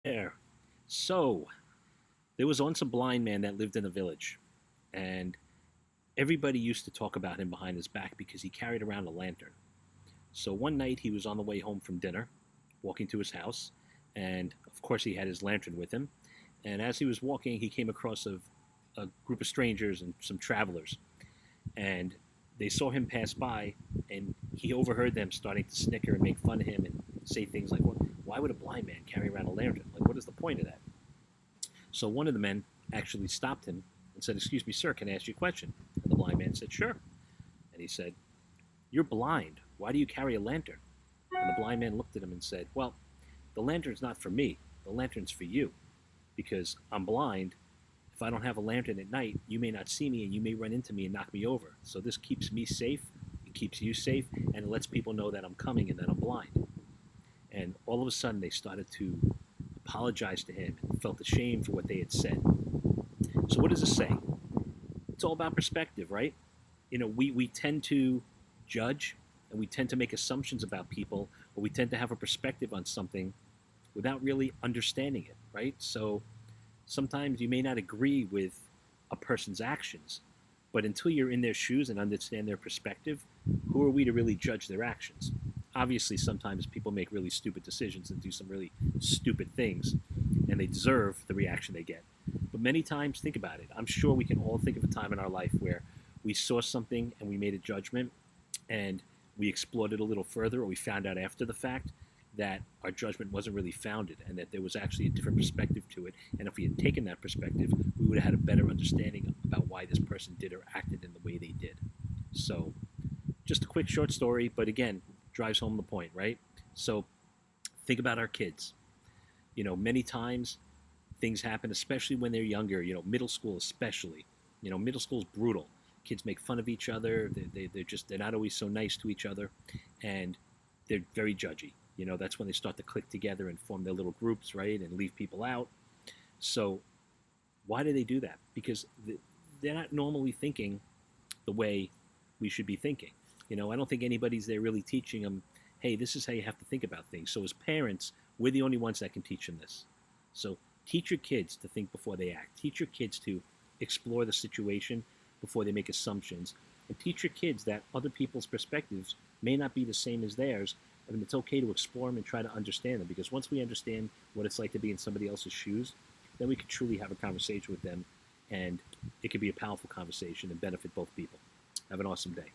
there. So, there was once a blind man that lived in a village, and everybody used to talk about him behind his back because he carried around a lantern. So, one night he was on the way home from dinner, walking to his house, and of course he had his lantern with him. And as he was walking, he came across a group of strangers and some travelers, and they saw him pass by, and he overheard them starting to snicker and make fun of him and say things like, "Well, why would a blind man carry around a lantern? Like, what is the point of that?" So one of the men actually stopped him and said, "Excuse me, sir, can I ask you a question?" And the blind man said, "Sure." And he said, "You're blind. Why do you carry a lantern?" And the blind man looked at him and said, "Well, the lantern's not for me. The lantern's for you. Because I'm blind. If I don't have a lantern at night, you may not see me and you may run into me and knock me over. So this keeps me safe, it keeps you safe, and it lets people know that I'm coming and that I'm blind." And all of a sudden, they started to apologize to him and felt ashamed for what they had said. So, what does this say? It's all about perspective, right? We tend to judge and we tend to make assumptions about people, or we tend to have a perspective on something without really understanding it, right? So, sometimes you may not agree with a person's actions, but until you're in their shoes and understand their perspective, who are we to really judge their actions? Obviously, sometimes people make really stupid decisions and do some really stupid things, and they deserve the reaction they get. But many times, think about it. I'm sure we can all think of a time in our life where we saw something and we made a judgment and we explored it a little further, or we found out after the fact that our judgment wasn't really founded and that there was actually a different perspective to it. And if we had taken that perspective, we would have had a better understanding about why this person did or acted in the way they did. So, just a quick short story, but again, drives home the point, right? So, think about our kids. Many times things happen, especially when they're younger, middle school especially. Middle school is brutal. Kids make fun of each other. They're not always so nice to each other, and they're very judgy. That's when they start to click together and form their little groups, right, and leave people out. So why do they do that? Because they're not normally thinking the way we should be thinking. I don't think anybody's there really teaching them, hey, this is how you have to think about things. So as parents, we're the only ones that can teach them this. So teach your kids to think before they act. Teach your kids to explore the situation before they make assumptions. And teach your kids that other people's perspectives may not be the same as theirs. I mean, it's okay to explore them and try to understand them, because once we understand what it's like to be in somebody else's shoes, then we can truly have a conversation with them, and it can be a powerful conversation and benefit both people. Have an awesome day.